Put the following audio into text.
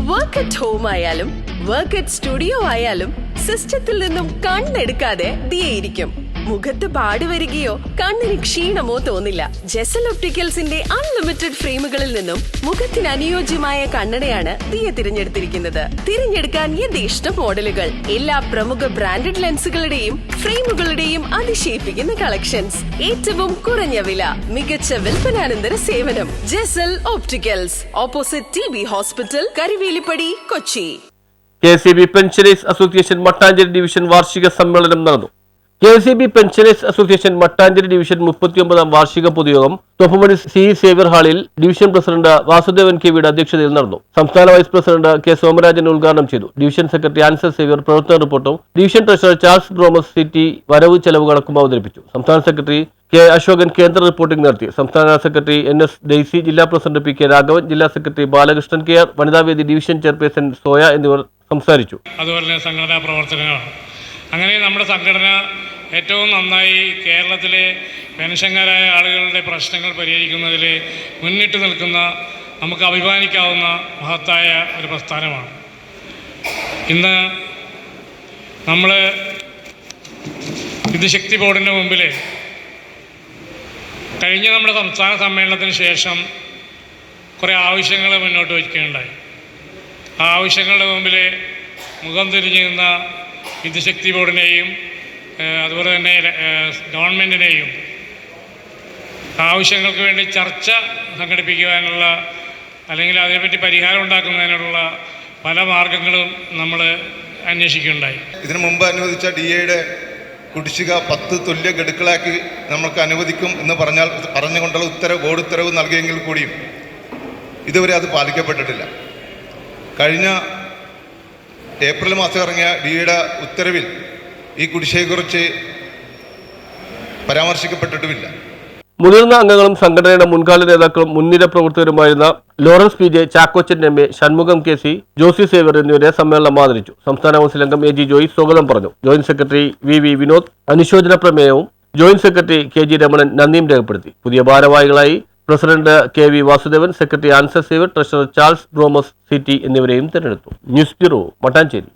Work at home ആയാലും work at studio ആയാലും സിസ്റ്റത്തിൽ നിന്നും കണ്ണെടുക്കാതെ ദിയയിരിക്കും. മുഖത്ത് പാടി വരികയോ കണ്ണിന് ക്ഷീണമോ തോന്നില്ല. ജെസൽ ഒപ്റ്റിക്കൽസിന്റെ അൺലിമിറ്റഡ് ഫ്രെയിമുകളിൽ നിന്നും മുഖത്തിന് അനുയോജ്യമായ കണ്ണടയാണ് ദിയ തിരഞ്ഞെടുത്തിരിക്കുന്നത്. തിരഞ്ഞെടുക്കാൻ യഥേഷ്ട മോഡലുകൾ, എല്ലാ പ്രമുഖ ബ്രാൻഡഡ് ലെൻസുകളുടെയും ഫ്രെയിമുകളുടെയും അതിശയിപ്പിക്കുന്ന കളക്ഷൻസ്, ഏറ്റവും കുറഞ്ഞ വില, മികച്ച വിൽപ്പനാനന്തര സേവനം. Jesal opticals, opposite TB hospital, Karivelippady, Kochi. KCB pensioners association Mattancherry division വാർഷിക സമ്മേളനം നടന്നു. KCB pensioners association Mattancherry division 39ാം വാർഷിക പൊതുയോഗം തൊപ്പമണി സേവ്യർ ഹാളിൽ ഡിവിഷൻ പ്രസിഡന്റ് വാസുദേവൻ KVയുടെ അധ്യക്ഷതയിൽ നടന്നു. സംസ്ഥാന വൈസ് പ്രസിഡന്റ് K സോമരാജൻ ഉദ്ഘാടനം ചെയ്തു. ഡിവിഷൻ സെക്രട്ടറി ആൻസർ സേവ്യർ പ്രവർത്തന റിപ്പോർട്ടും ഡിവിഷൻ ട്രഷറർ ചാൾസ് ബ്രോമസ് CT വരവ് ചെലവ് കണക്കും അവതരിപ്പിച്ചു. സംസ്ഥാന സെക്രട്ടറി K അശോകൻ കേന്ദ്ര റിപ്പോർട്ടിംഗ് നടത്തി. സംസ്ഥാന സെക്രട്ടറി NS ഡെയ്സി, ജില്ലാ പ്രസിഡന്റ് PK രാഘവൻ, ജില്ലാ സെക്രട്ടറി ബാലകൃഷ്ണൻ KR, വനിതാവേദി ഡിവിഷൻ ചെയർപേഴ്സൺ സോയ എന്നിവർ സംസാരിച്ചു. അതുപോലെ സംഘടനാ പ്രവർത്തനങ്ങളാണ്. അങ്ങനെ നമ്മുടെ സംഘടന ഏറ്റവും നന്നായി കേരളത്തിലെ പെൻഷൻകാരായ ആളുകളുടെ പ്രശ്നങ്ങൾ പരിഹരിക്കുന്നതിൽ മുന്നിട്ട് നിൽക്കുന്ന, നമുക്ക് അഭിമാനിക്കാവുന്ന മഹത്തായ ഒരു പ്രസ്ഥാനമാണ്. ഇന്ന് നമ്മൾ വിദ്യുശക്തി ബോർഡിൻ്റെ മുമ്പിൽ കഴിഞ്ഞ നമ്മുടെ സംസ്ഥാന സമ്മേളനത്തിന് ശേഷം കുറേ ആവശ്യങ്ങൾ മുന്നോട്ട് വയ്ക്കുകയുണ്ടായി. ആ ആവശ്യങ്ങളുടെ മുമ്പിൽ മുഖം തിരിഞ്ഞു നിന്ന വിദ്യുശക്തി ബോർഡിനെയും അതുപോലെ തന്നെ ഗവൺമെൻറ്റിനെയും ആവശ്യങ്ങൾക്ക് വേണ്ടി ചർച്ച സംഘടിപ്പിക്കുവാനുള്ള, അല്ലെങ്കിൽ അതിനെപ്പറ്റി പരിഹാരം ഉണ്ടാക്കുന്നതിനുള്ള പല മാർഗങ്ങളും നമ്മൾ അന്വേഷിക്കുകയുണ്ടായി. ഇതിനു മുമ്പ് അനുവദിച്ച DAയുടെ കുടിശ്ശിക 10 തുല്യ ഗഡുക്കളാക്കി നമ്മൾക്ക് അനുവദിക്കും എന്ന് പറഞ്ഞുകൊണ്ടുള്ള ബോർഡ് ഉത്തരവ് നൽകിയെങ്കിൽ കൂടിയും ഇതുവരെ അത് പാലിക്കപ്പെട്ടിട്ടില്ല. കഴിഞ്ഞ ഏപ്രിൽ മാസം ഇറങ്ങിയ DAയുടെ ഉത്തരവിൽ ഈ കുടിശ്ശികയെക്കുറിച്ച് പരാമർശിക്കപ്പെട്ടിട്ടുമില്ല. മുതിർന്ന അംഗങ്ങളും സംഘടനയുടെ മുൻകാല നേതാക്കളും മുൻനിര പ്രവർത്തകരുമായിരുന്ന Lawrence PJ, Chackochan MA, Shanmugham KC, Josy Xavier എന്നിവരെ സമ്മേളനം ആദരിച്ചു. സംസ്ഥാന കൗൺസിൽ അംഗം AG ജോയ് സ്വാഗതം പറഞ്ഞു. ജോയിന്റ് സെക്രട്ടറി VV വിനോദ് അനുശോചന പ്രമേയവും ജോയിന്റ് സെക്രട്ടറി KG രമണൻ നന്ദിയും രേഖപ്പെടുത്തി. പുതിയ ഭാരവാഹികളായി president KV Vasudevan, secretary Ansar Xavier, treasurer Charles ബ്രോമസ് CT എന്നിവരെയും തെരഞ്ഞെടുത്തു. News bureau, Mattancherry.